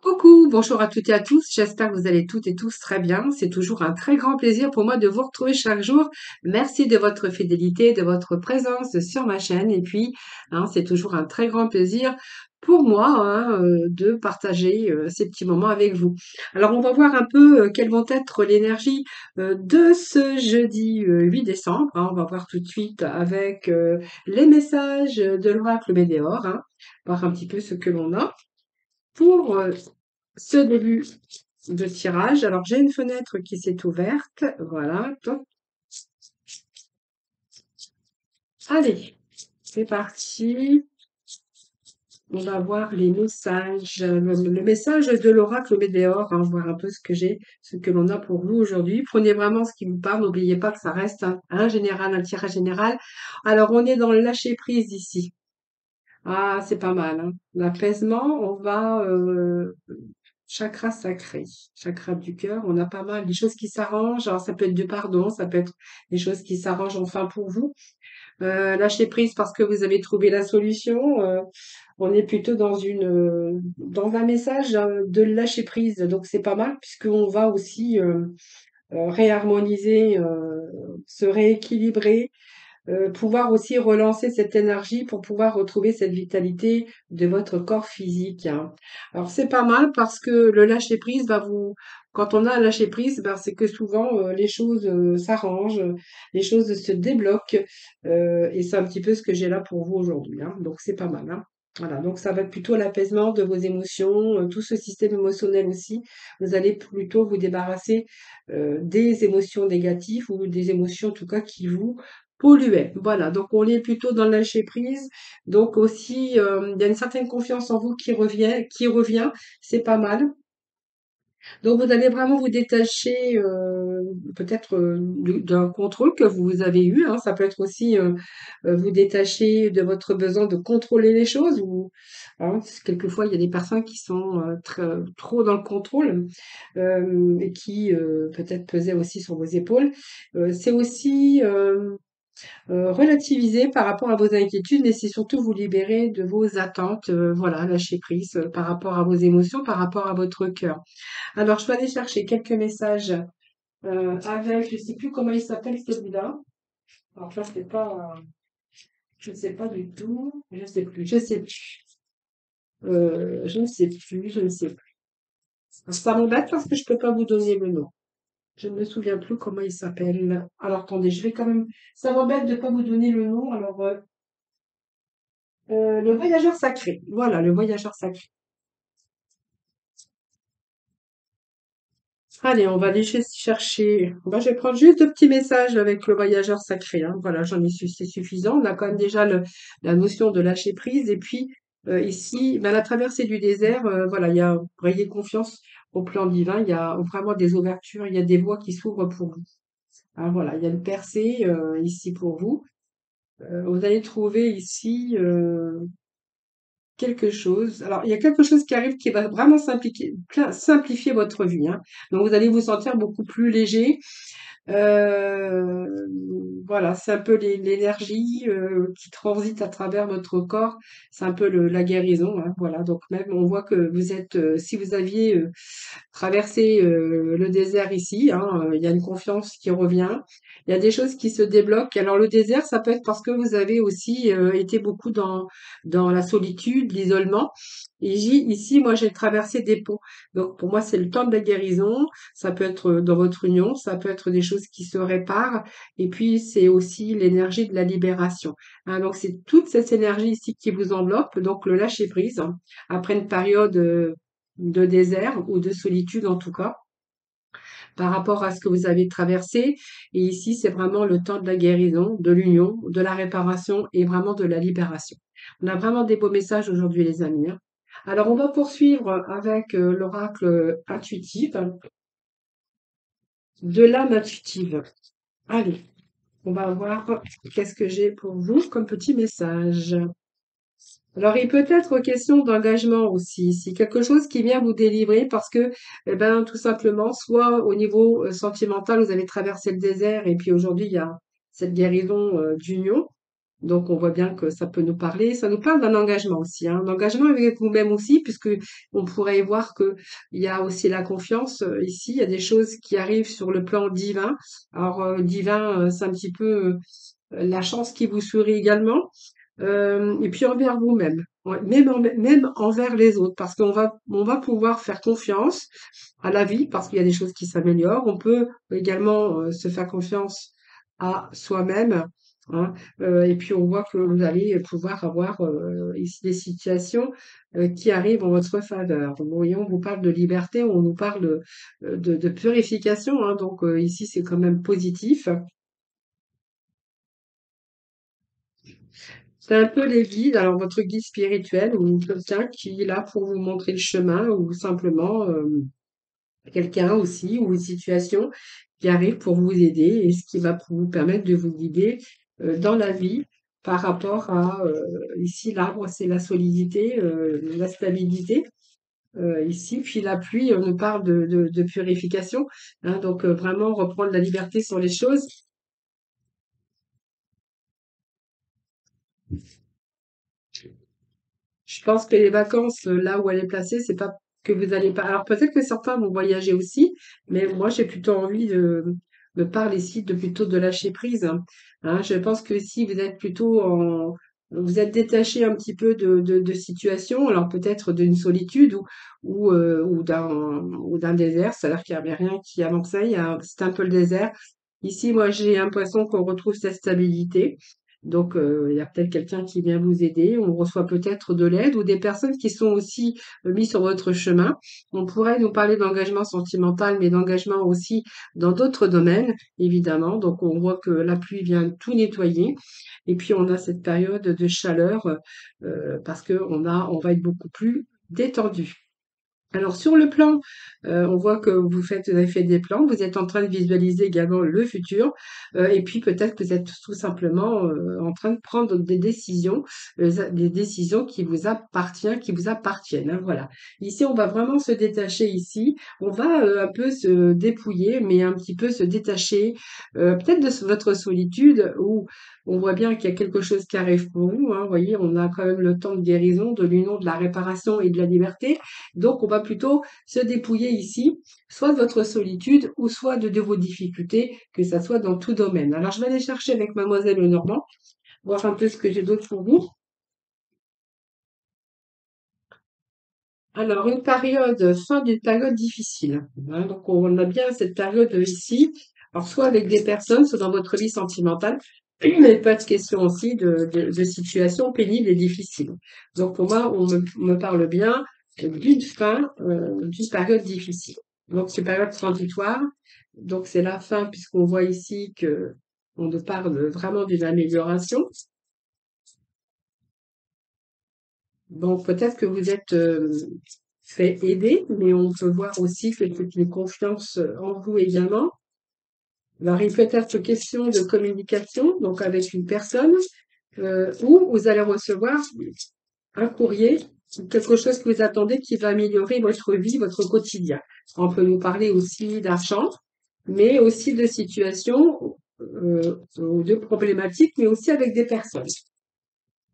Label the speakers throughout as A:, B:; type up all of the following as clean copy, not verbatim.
A: Coucou, bonjour à toutes et à tous. J'espère que vous allez toutes et tous très bien. C'est toujours un très grand plaisir pour moi de vous retrouver chaque jour. Merci de votre fidélité, de votre présence sur ma chaîne. Et puis, c'est toujours un très grand plaisir pour moi de partager ces petits moments avec vous. Alors, on va voir un peu quelles vont être l'énergie de ce jeudi 8 décembre. On va voir tout de suite avec les messages de l'oracle Météor, voir un petit peu ce que l'on a pour ce début de tirage. Alors, j'ai une fenêtre qui s'est ouverte. Voilà, top. Allez, c'est parti. On va voir les messages. Le message de l'oracle Météor, voir un peu ce que j'ai, ce que l'on a pour vous aujourd'hui. Prenez vraiment ce qui vous parle. N'oubliez pas que ça reste un général, un tirage général. Alors, on est dans le lâcher prise ici. Ah, c'est pas mal, hein. L'apaisement, on va chakra sacré, chakra du cœur, on a pas mal des choses qui s'arrangent. Alors, ça peut être du pardon, ça peut être des choses qui s'arrangent enfin pour vous. Lâcher prise parce que vous avez trouvé la solution. On est plutôt dans un message de lâcher prise. Donc, c'est pas mal puisqu'on va aussi réharmoniser, se rééquilibrer, pouvoir aussi relancer cette énergie pour pouvoir retrouver cette vitalité de votre corps physique, hein. Alors c'est pas mal parce que le lâcher prise va vous quand on a un lâcher prise, ben, c'est que souvent les choses s'arrangent, les choses se débloquent et c'est un petit peu ce que j'ai là pour vous aujourd'hui, hein. Donc c'est pas mal, hein. Voilà, donc ça va être plutôt l'apaisement de vos émotions, tout ce système émotionnel aussi. Vous allez plutôt vous débarrasser des émotions négatives ou des émotions en tout cas qui vous polluait. Voilà, donc on est plutôt dans le lâcher prise. Donc aussi, il y a une certaine confiance en vous qui revient, c'est pas mal. Donc vous allez vraiment vous détacher peut-être d'un contrôle que vous avez eu, hein. Ça peut être aussi vous détacher de votre besoin de contrôler les choses ou parce que quelquefois il y a des personnes qui sont trop dans le contrôle et qui peut-être pesaient aussi sur vos épaules. C'est aussi relativiser par rapport à vos inquiétudes, mais c'est surtout vous libérer de vos attentes, voilà, lâcher prise par rapport à vos émotions, par rapport à votre cœur. Alors, je vais aller chercher quelques messages avec, je sais plus comment il s'appelle celui-là. Alors là, c'est pas, je ne sais pas du tout, je sais plus, je sais plus, je ne sais plus, je ne sais plus. Ça m'embête parce que je peux pas vous donner le nom. Je ne me souviens plus comment il s'appelle. Alors, attendez, je vais quand même. Ça m'embête de pas vous donner le nom. Alors, le voyageur sacré. Voilà, le voyageur sacré. Allez, on va aller chercher. Je vais prendre juste deux petits messages avec le voyageur sacré, hein. Voilà, j'en ai su, c'est suffisant. On a quand même déjà la notion de lâcher prise. Et puis, ici, la traversée du désert, voilà, il y a, ayez confiance au plan divin. Il y a vraiment des ouvertures, il y a des voies qui s'ouvrent pour vous. Hein, voilà, il y a une percée ici pour vous. Vous allez trouver ici quelque chose. Alors, il y a quelque chose qui arrive qui va vraiment simplifier votre vie, hein. Donc, vous allez vous sentir beaucoup plus léger. Euh, voilà, c'est un peu l'énergie qui transite à travers votre corps. C'est un peu la guérison, hein. Voilà, donc même on voit que vous êtes, si vous aviez traversé le désert ici, hein, il y a une confiance qui revient. Il y a des choses qui se débloquent. Alors le désert, ça peut être parce que vous avez aussi été beaucoup dans la solitude, l'isolement. Et ici, moi, j'ai traversé des ponts. Donc pour moi, c'est le temps de la guérison. Ça peut être dans votre union, ça peut être des choses qui se réparent. Et puis, c'est aussi l'énergie de la libération, hein. Donc c'est toute cette énergie ici qui vous enveloppe. Donc le lâcher prise, hein, après une période de désert ou de solitude en tout cas par rapport à ce que vous avez traversé. Et ici, c'est vraiment le temps de la guérison, de l'union, de la réparation et vraiment de la libération. On a vraiment des beaux messages aujourd'hui, les amis, hein. Alors, on va poursuivre avec l'oracle intuitif, de l'âme intuitive. Allez, on va voir qu'est-ce que j'ai pour vous comme petit message. Alors, il peut être question d'engagement aussi, si quelque chose qui vient vous délivrer parce que, eh ben, tout simplement, soit au niveau sentimental, vous avez traversé le désert et puis aujourd'hui, il y a cette guérison d'union, Donc, on voit bien que ça peut nous parler. Ça nous parle d'un engagement aussi, hein, un engagement avec vous-même aussi, puisque on pourrait voir que il y a aussi la confiance ici. Il y a des choses qui arrivent sur le plan divin. Alors, divin, c'est un petit peu la chance qui vous sourit également. Et puis envers vous-même, ouais, même envers les autres, parce on va pouvoir faire confiance à la vie, parce qu'il y a des choses qui s'améliorent. On peut également se faire confiance à soi-même, hein. Et puis on voit que vous allez pouvoir avoir ici des situations qui arrivent en votre faveur. Vous voyez, on vous parle de liberté, on nous parle de purification, hein, donc ici c'est quand même positif. C'est un peu les guides, alors votre guide spirituel ou quelqu'un qui est là pour vous montrer le chemin ou simplement quelqu'un aussi ou une situation qui arrive pour vous aider et ce qui va vous permettre de vous guider dans la vie par rapport à ici l'arbre c'est la solidité, la stabilité. Ici, puis la pluie, on nous parle de purification, hein, donc vraiment reprendre la liberté sur les choses. Je pense que les vacances, là où elle est placée, c'est pas que vous allez pas. Alors peut-être que certains vont voyager aussi, mais moi j'ai plutôt envie de me parler ici de plutôt de lâcher prise, hein. Hein, je pense que si vous êtes plutôt vous êtes détaché un petit peu de situations, alors peut-être d'une solitude ou d'un désert. Ça a l'air qu'il n'y avait rien qui avançait. C'est un peu le désert. Ici, moi j'ai l'impression qu'on retrouve cette stabilité. Donc, il y a peut-être quelqu'un qui vient vous aider. On reçoit peut-être de l'aide ou des personnes qui sont aussi mises sur votre chemin. On pourrait nous parler d'engagement sentimental, mais d'engagement aussi dans d'autres domaines, évidemment. Donc, on voit que la pluie vient tout nettoyer. Et puis, on a cette période de chaleur parce on va être beaucoup plus détendu. Alors sur le plan, on voit que vous avez fait des plans, vous êtes en train de visualiser également le futur, et puis peut-être que vous êtes tout simplement, en train de prendre des décisions qui vous appartiennent, hein, voilà. Ici, on va vraiment se détacher ici, on va, un peu se dépouiller, mais un petit peu se détacher, peut-être de votre solitude où on voit bien qu'il y a quelque chose qui arrive pour vous, hein. Vous voyez, on a quand même le temps de guérison, de l'union, de la réparation et de la liberté. Donc, on va plutôt se dépouiller ici, soit de votre solitude ou soit de vos difficultés, que ça soit dans tout domaine. Alors, je vais aller chercher avec Mademoiselle Lenormand, voir un peu ce que j'ai d'autre pour vous. Alors, fin d'une période difficile, hein. Donc, on a bien cette période ici. Alors, soit avec des personnes, soit dans votre vie sentimentale, mais pas de question aussi de situations pénibles et difficiles. Donc, pour moi, on me parle bien d'une période difficile. Donc, c'est une période transitoire. Donc, c'est la fin, puisqu'on voit ici que on nous parle vraiment d'une amélioration. Donc, peut-être que vous êtes fait aider, mais on peut voir aussi que c'est une confiance en vous également. Alors, il peut être question de communication, donc avec une personne, ou vous allez recevoir un courrier, quelque chose que vous attendez qui va améliorer votre vie, votre quotidien. On peut nous parler aussi d'argent, mais aussi de situations ou de problématiques, mais aussi avec des personnes.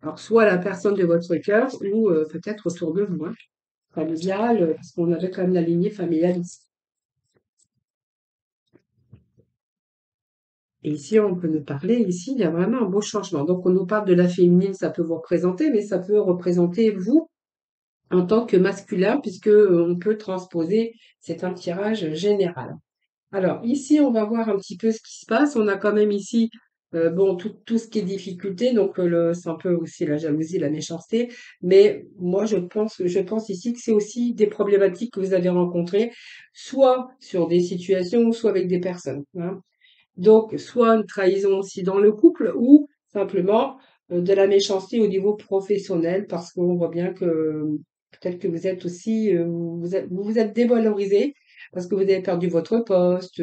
A: Alors, soit la personne de votre cœur ou peut-être autour de vous, hein, familiale, parce qu'on avait quand même la lignée familiale ici. Et ici, on peut nous parler, ici, il y a vraiment un beau changement. Donc, on nous parle de la féminine, ça peut vous représenter, mais ça peut représenter vous en tant que masculin, puisque on peut transposer, c'est un tirage général. Alors, ici, on va voir un petit peu ce qui se passe. On a quand même ici, bon, tout ce qui est difficulté, donc c'est un peu aussi la jalousie, la méchanceté. Mais moi, je pense ici que c'est aussi des problématiques que vous avez rencontrées, soit sur des situations, soit avec des personnes, hein. Donc, soit une trahison aussi dans le couple ou simplement de la méchanceté au niveau professionnel parce qu'on voit bien que peut-être que vous êtes aussi, vous êtes dévalorisé parce que vous avez perdu votre poste.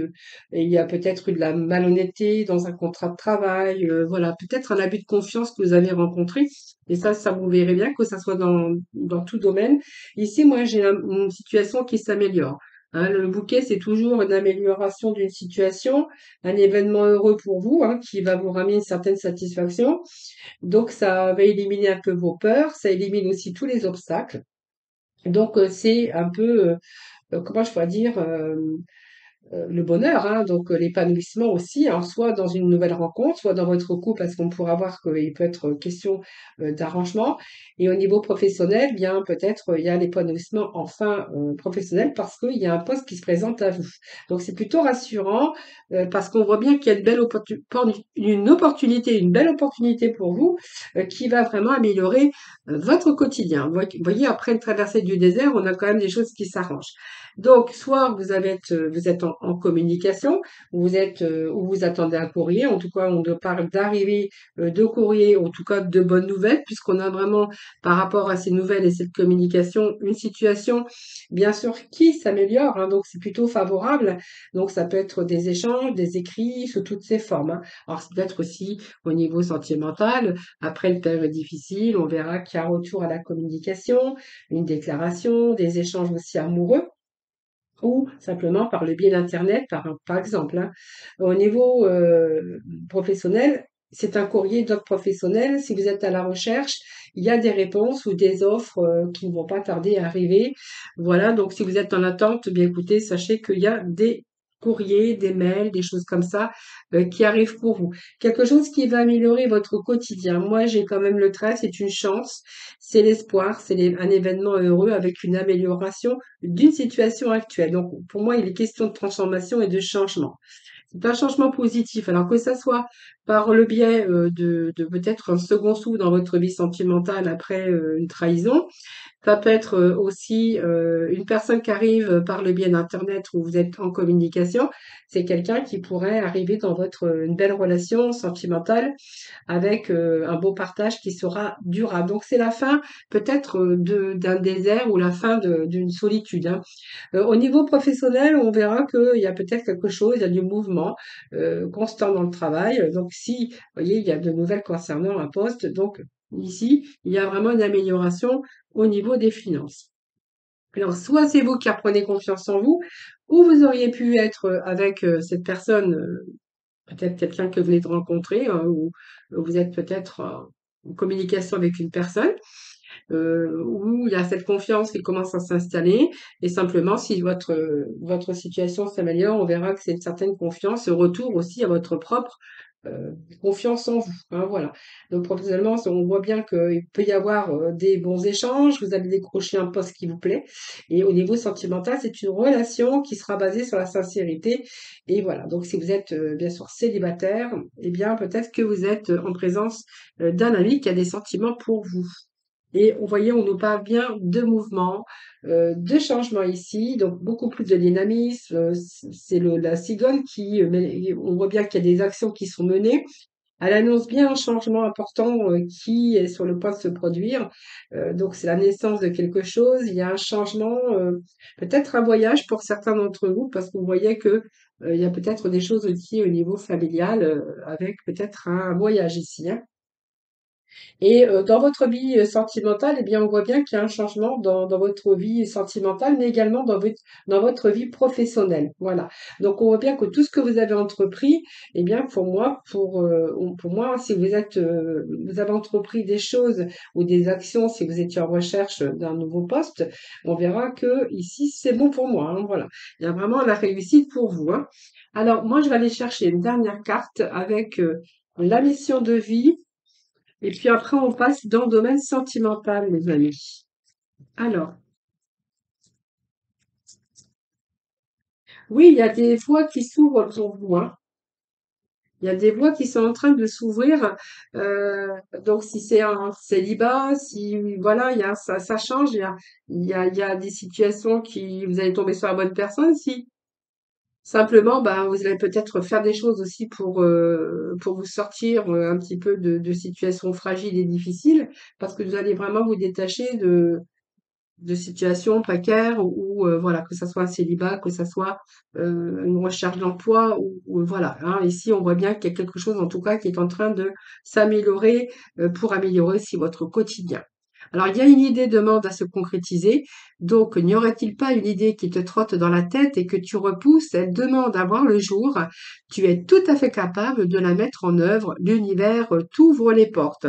A: Et il y a peut-être eu de la malhonnêteté dans un contrat de travail. Voilà, peut-être un abus de confiance que vous avez rencontré. Et ça vous verrez bien que ça soit dans tout domaine. Ici, moi, j'ai une situation qui s'améliore. Hein, le bouquet, c'est toujours une amélioration d'une situation, un événement heureux pour vous, hein, qui va vous ramener une certaine satisfaction. Donc, ça va éliminer un peu vos peurs, ça élimine aussi tous les obstacles. Donc, c'est un peu, comment je pourrais dire, le bonheur, hein, donc l'épanouissement aussi, hein, soit dans une nouvelle rencontre, soit dans votre couple, parce qu'on pourra voir qu'il peut être question d'arrangement. Et au niveau professionnel, bien peut-être il y a l'épanouissement enfin professionnel parce qu'il y a un poste qui se présente à vous. Donc c'est plutôt rassurant parce qu'on voit bien qu'il y a une belle opportunité pour vous qui va vraiment améliorer votre quotidien. Vous voyez, après une traversée du désert, on a quand même des choses qui s'arrangent. Donc, soit vous êtes en communication, ou vous attendez un courrier. En tout cas, on parle d'arrivée de courrier, en tout cas de bonnes nouvelles, puisqu'on a vraiment, par rapport à ces nouvelles et cette communication, une situation, bien sûr, qui s'améliore. Hein, donc, c'est plutôt favorable. Donc, ça peut être des échanges, des écrits, sous toutes ces formes. Hein. Alors, c'est peut-être aussi au niveau sentimental. Après une période difficile, on verra qu'il y a un retour à la communication, une déclaration, des échanges aussi amoureux ou simplement par le biais d'internet, par exemple, hein. Au niveau, professionnel, c'est un courrier d'ordre professionnel. Si vous êtes à la recherche, il y a des réponses ou des offres, qui ne vont pas tarder à arriver. Voilà, donc si vous êtes en attente, eh bien écoutez, sachez qu'il y a des courriers, des mails, des choses comme ça, qui arrivent pour vous. Quelque chose qui va améliorer votre quotidien. Moi, j'ai quand même le trait, c'est une chance, c'est l'espoir, un événement heureux avec une amélioration d'une situation actuelle. Donc, pour moi, il est question de transformation et de changement. C'est un changement positif. Alors que ça soit par le biais de peut-être un second souffle dans votre vie sentimentale après une trahison, ça peut être aussi une personne qui arrive par le biais d'internet où vous êtes en communication. C'est quelqu'un qui pourrait arriver dans une belle relation sentimentale avec un beau partage qui sera durable. Donc c'est la fin peut-être d'un désert ou la fin d'une solitude. Hein. Au niveau professionnel, on verra qu'il y a peut-être quelque chose, il y a du mouvement constant dans le travail. Donc si, vous voyez, il y a de nouvelles concernant un poste, donc ici, il y a vraiment une amélioration au niveau des finances. Alors, soit c'est vous qui reprenez confiance en vous, ou vous auriez pu être avec cette personne peut-être quelqu'un que vous venez de rencontrer, hein, ou vous êtes peut-être en communication avec une personne, où il y a cette confiance qui commence à s'installer. Et simplement, si votre situation s'améliore, on verra que c'est une certaine confiance, et retour aussi à votre propre confiance en vous. Hein, voilà. Donc professionnellement, on voit bien qu'il peut y avoir des bons échanges, vous allez décrocher un poste qui vous plaît. Et au niveau sentimental, c'est une relation qui sera basée sur la sincérité. Et voilà. Donc si vous êtes bien sûr célibataire, eh bien peut-être que vous êtes en présence d'un ami qui a des sentiments pour vous. Et vous voyez, on nous parle bien de mouvement, de changement ici, donc beaucoup plus de dynamisme. C'est la cigogne on voit bien qu'il y a des actions qui sont menées. Elle annonce bien un changement important qui est sur le point de se produire. Donc c'est la naissance de quelque chose. Il y a un changement, peut-être un voyage pour certains d'entre vous, parce que vous voyez que il y a peut-être des choses aussi au niveau familial, avec peut-être un voyage ici, hein. Et dans votre vie sentimentale, eh bien, on voit bien qu'il y a un changement dans votre vie sentimentale, mais également dans votre vie professionnelle. Voilà. Donc, on voit bien que tout ce que vous avez entrepris, eh bien, pour moi, si vous avez entrepris des choses ou des actions, si vous étiez en recherche d'un nouveau poste, on verra que ici, c'est bon pour moi. Hein, voilà. Il y a vraiment la réussite pour vous. Hein. Alors, moi, je vais aller chercher une dernière carte avec la mission de vie et puis après, on passe dans le domaine sentimental, mes amis. Alors, oui, il y a des voies qui s'ouvrent pour vous, hein. Il y a des voies qui sont en train de s'ouvrir. Euh, donc, si c'est un célibat, si voilà, ça change. Il y a des situations qui vous allez tomber sur la bonne personne. Si simplement, ben, vous allez peut-être faire des choses aussi pour vous sortir un petit peu de situations fragiles et difficiles, parce que vous allez vraiment vous détacher de situations précaires ou voilà, que ça soit un célibat, que ça soit une recherche d'emploi ou voilà. Hein. Ici, on voit bien qu'il y a quelque chose en tout cas qui est en train de s'améliorer pour améliorer aussi votre quotidien. Alors, il y a une idée demande à se concrétiser. Donc, n'y aurait-il pas une idée qui te trotte dans la tête et que tu repousses? Elle demande à voir le jour. Tu es tout à fait capable de la mettre en œuvre. L'univers t'ouvre les portes.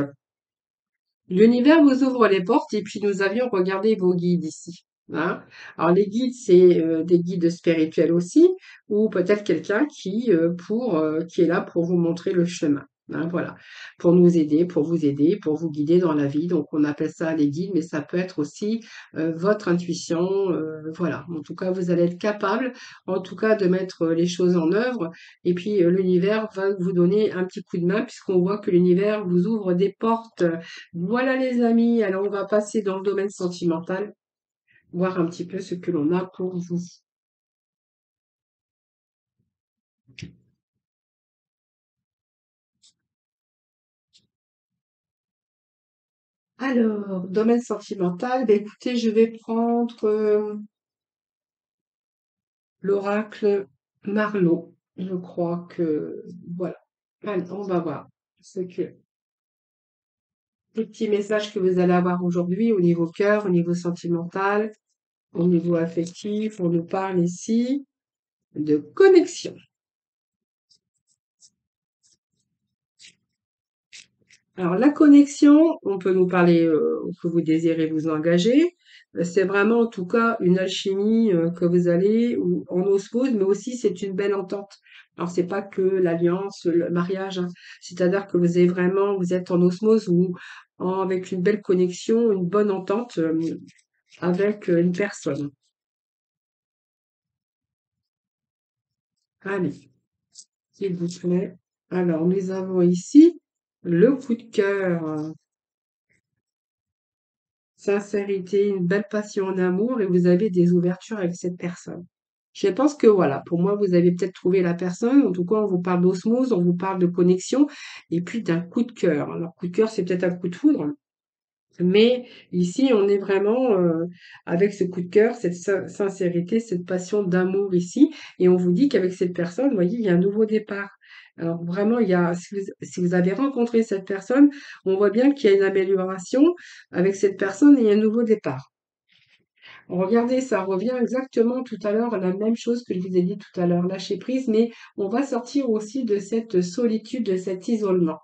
A: L'univers vous ouvre les portes et puis nous avions regardé vos guides ici. Hein. Alors les guides, c'est des guides spirituels aussi, ou peut-être quelqu'un qui est là pour vous montrer le chemin. Hein, voilà, pour nous aider, pour vous aider, pour vous guider dans la vie. Donc on appelle ça les guides, mais ça peut être aussi votre intuition. Voilà, en tout cas, vous allez être capable, en tout cas, de mettre les choses en œuvre. Et puis l'univers va vous donner un petit coup de main puisqu'on voit que l'univers vous ouvre des portes. Voilà les amis, alors on va passer dans le domaine sentimental, voir un petit peu ce que l'on a pour vous. Alors, domaine sentimental, ben écoutez, je vais prendre l'oracle Marlowe. Je crois que voilà. Allez, on va voir ce que les petits messages que vous allez avoir aujourd'hui au niveau cœur, au niveau sentimental, au niveau affectif. On nous parle ici de connexion. Alors, la connexion, on peut nous parler que vous désirez vous engager. C'est vraiment, en tout cas, une alchimie que vous allez, ou en osmose, mais aussi c'est une belle entente. Alors, c'est pas que l'alliance, le mariage, hein. C'est-à-dire que vous êtes en osmose ou avec une belle connexion, une bonne entente avec une personne. Allez, s'il vous plaît. Alors, nous avons ici le coup de cœur. Sincérité, une belle passion en amour et vous avez des ouvertures avec cette personne. Je pense que voilà, pour moi, vous avez peut-être trouvé la personne. En tout cas, on vous parle d'osmose, on vous parle de connexion et puis d'un coup de cœur. Alors, coup de cœur, c'est peut-être un coup de foudre, mais ici, on est vraiment avec ce coup de cœur, cette sincérité, cette passion d'amour ici. Et on vous dit qu'avec cette personne, vous voyez, il y a un nouveau départ. Alors vraiment, si vous avez rencontré cette personne, on voit bien qu'il y a une amélioration avec cette personne et il y a un nouveau départ. Regardez, ça revient exactement tout à l'heure à la même chose que je vous ai dit tout à l'heure, lâcher prise, mais on va sortir aussi de cette solitude, de cet isolement.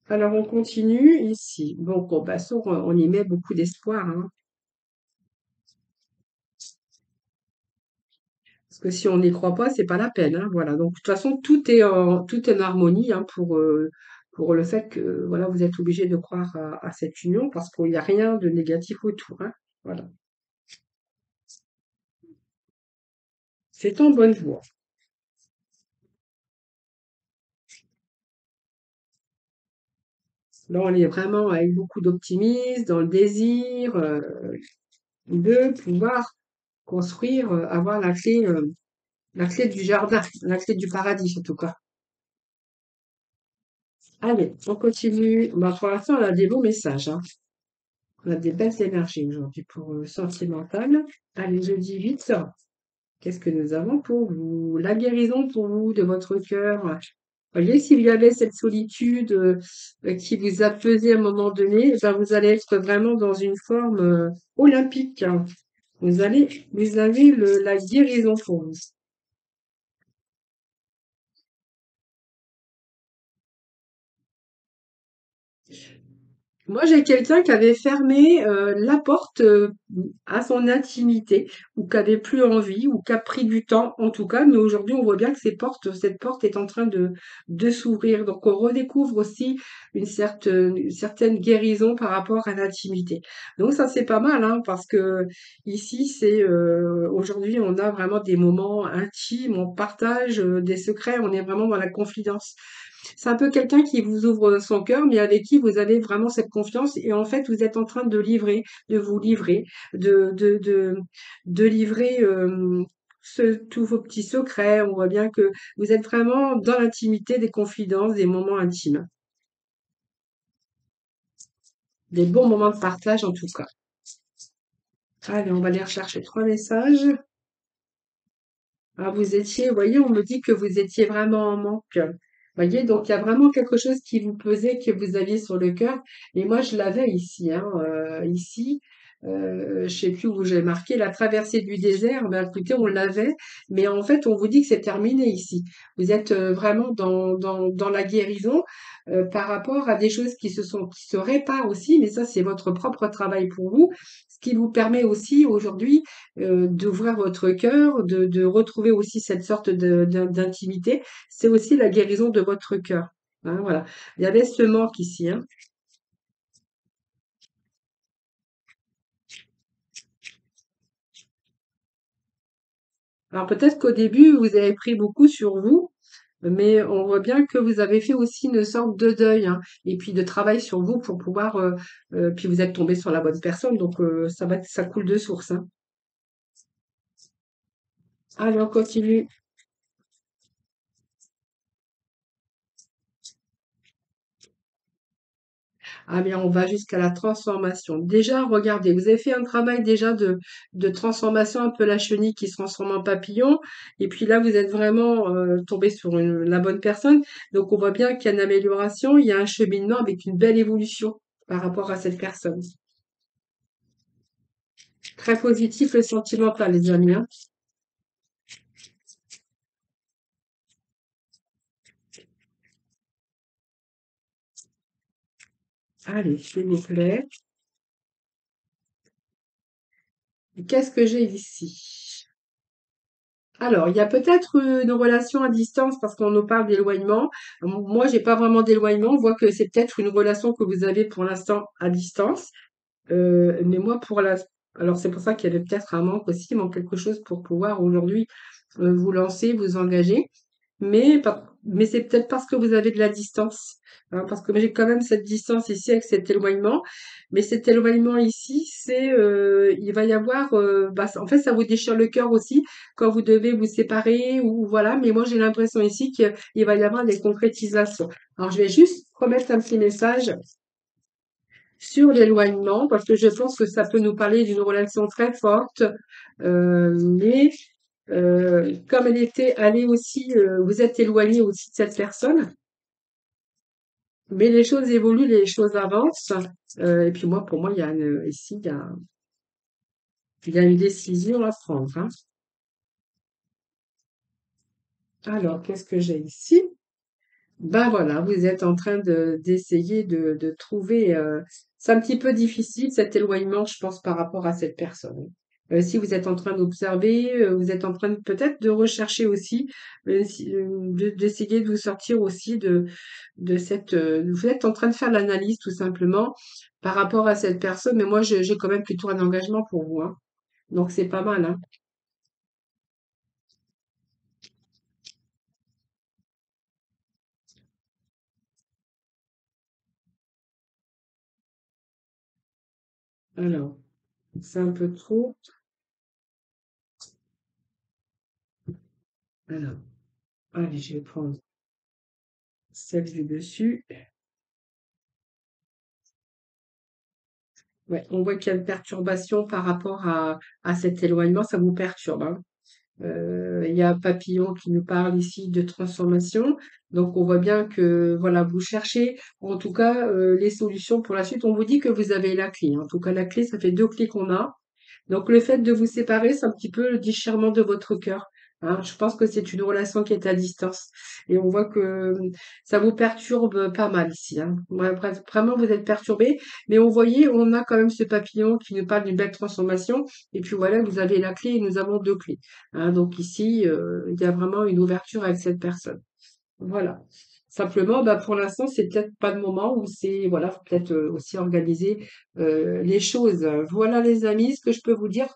A: Alors, on continue ici. Donc, au Basson, on y met beaucoup d'espoir, hein, parce que si on n'y croit pas, c'est pas la peine, hein, voilà. Donc, de toute façon, tout est en harmonie, hein, pour le fait que, voilà, vous êtes obligé de croire à cette union, parce qu'il n'y a rien de négatif autour, hein, voilà. C'est en bonne voie. Là, on est vraiment avec beaucoup d'optimisme, dans le désir de pouvoir construire, avoir la clé du jardin, la clé du paradis en tout cas. Allez, on continue. Bah, pour l'instant, on a des beaux messages, hein. On a des belles énergies aujourd'hui pour le sentimental. Allez, jeudi 8. Qu'est-ce que nous avons pour vous? La guérison pour vous de votre cœur. Voyez, s'il y avait cette solitude qui vous a pesé à un moment donné, eh ben, vous allez être vraiment dans une forme olympique, hein. Vous avez la guérison pour vous. Moi, j'ai quelqu'un qui avait fermé la porte à son intimité, ou qui avait plus envie, ou qui a pris du temps, en tout cas. Mais aujourd'hui, on voit bien que cette porte est en train de s'ouvrir. Donc, on redécouvre aussi une certaine guérison par rapport à l'intimité. Donc, ça, c'est pas mal, hein, parce que ici, aujourd'hui, on a vraiment des moments intimes, on partage des secrets, on est vraiment dans la confidence. C'est un peu quelqu'un qui vous ouvre son cœur, mais avec qui vous avez vraiment cette confiance et en fait, vous êtes en train de livrer, de vous livrer, de de de de livrer, tous vos petits secrets. On voit bien que vous êtes vraiment dans l'intimité, des confidences, des moments intimes, des bons moments de partage en tout cas. Allez, on va aller rechercher 3 messages. Ah, vous voyez, on me dit que vous étiez vraiment en manque. Voyez, donc il y a vraiment quelque chose qui vous pesait, que vous aviez sur le cœur. Et moi, je l'avais ici, hein, ici. Je sais plus où j'ai marqué la traversée du désert. Ben, écoutez, on l'avait, mais en fait, on vous dit que c'est terminé ici. Vous êtes vraiment dans la guérison par rapport à des choses qui se réparent aussi, mais ça, c'est votre propre travail pour vous, ce qui vous permet aussi aujourd'hui d'ouvrir votre cœur, de retrouver aussi cette sorte d'intimité. C'est aussi la guérison de votre cœur. Hein, voilà. Il y avait ce manque ici, hein. Alors peut-être qu'au début, vous avez pris beaucoup sur vous, mais on voit bien que vous avez fait aussi une sorte de deuil, hein, et puis de travail sur vous pour pouvoir, puis vous êtes tombé sur la bonne personne, donc ça coule de source, hein. Allez, on continue. Ah bien, on va jusqu'à la transformation. Déjà, regardez, vous avez fait un travail déjà de transformation, un peu la chenille qui se transforme en papillon. Et puis là, vous êtes vraiment tombé sur la bonne personne. Donc, on voit bien qu'il y a une amélioration, il y a un cheminement avec une belle évolution par rapport à cette personne. Très positif le sentimental, les amis, hein. Allez, s'il vous plaît. Qu'est-ce que j'ai ici? Alors, il y a peut-être une relation à distance parce qu'on nous parle d'éloignement. Moi, j'ai pas vraiment d'éloignement. On voit que c'est peut-être une relation que vous avez pour l'instant à distance. Mais moi, alors c'est pour ça qu'il y avait peut-être un manque aussi, il manque quelque chose pour pouvoir aujourd'hui vous lancer, vous engager. Mais c'est peut-être parce que vous avez de la distance, hein, parce que moi, j'ai quand même cette distance ici avec cet éloignement. Mais cet éloignement ici, il va y avoir, en fait, ça vous déchire le cœur aussi quand vous devez vous séparer ou voilà. Mais moi, j'ai l'impression ici qu'il va y avoir des concrétisations. Alors, je vais juste remettre un petit message sur l'éloignement parce que je pense que ça peut nous parler d'une relation très forte, mais comme elle est aussi, vous êtes éloigné aussi de cette personne, mais les choses évoluent, les choses avancent. Et puis moi, pour moi, ici, il y a une décision à prendre, hein. Alors, qu'est-ce que j'ai ici? Ben voilà, vous êtes en train d'essayer de trouver. C'est un petit peu difficile cet éloignement, je pense, par rapport à cette personne. Si vous êtes en train d'observer, vous êtes en train peut-être de rechercher aussi, d'essayer de vous sortir aussi de cette. Vous êtes en train de faire l'analyse tout simplement par rapport à cette personne, mais moi j'ai quand même plutôt un engagement pour vous, hein. Donc c'est pas mal, hein. Alors, c'est un peu trop. Alors, allez, je vais prendre celle du dessus. Ouais, on voit qu'il y a une perturbation par rapport à cet éloignement, ça vous perturbe, hein. Il y a un papillon qui nous parle ici de transformation. Donc, on voit bien que, voilà, vous cherchez, en tout cas, les solutions pour la suite. On vous dit que vous avez la clé, hein. En tout cas, la clé, ça fait deux clés qu'on a. Donc le fait de vous séparer, c'est un petit peu le déchirement de votre cœur, hein. Je pense que c'est une relation qui est à distance. Et on voit que ça vous perturbe pas mal ici, hein. Ouais, bref, vraiment, vous êtes perturbé. Mais on voyait, on a quand même ce papillon qui nous parle d'une belle transformation. Et puis voilà, vous avez la clé et nous avons deux clés, hein. Donc ici, il y a vraiment une ouverture avec cette personne. Voilà. Simplement, bah, pour l'instant, c'est peut-être pas le moment où c'est, voilà, faut peut-être aussi organiser les choses. Voilà, les amis, ce que je peux vous dire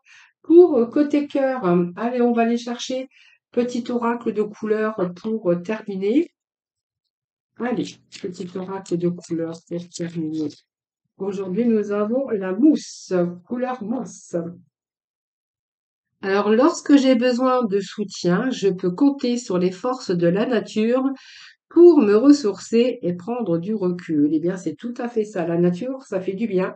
A: pour côté cœur. Allez, on va aller chercher petit oracle de couleur pour terminer. Allez, petit oracle de couleur pour terminer. Aujourd'hui, nous avons la mousse, couleur mousse. Alors, lorsque j'ai besoin de soutien, je peux compter sur les forces de la nature pour me ressourcer et prendre du recul. Eh bien, c'est tout à fait ça. La nature, ça fait du bien.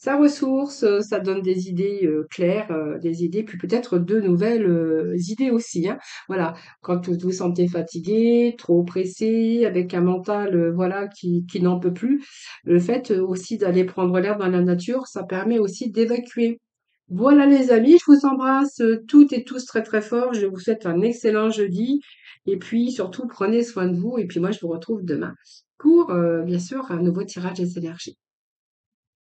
A: Ça ressource, ça donne des idées, claires, des idées, puis peut-être de nouvelles, idées aussi, hein. Voilà, quand vous vous sentez fatigué, trop pressé, avec un mental, voilà, qui n'en peut plus, le fait, aussi d'aller prendre l'air dans la nature, ça permet aussi d'évacuer. Voilà les amis, je vous embrasse, toutes et tous très, très fort. Je vous souhaite un excellent jeudi et puis surtout prenez soin de vous et puis moi je vous retrouve demain pour, bien sûr, un nouveau tirage des énergies.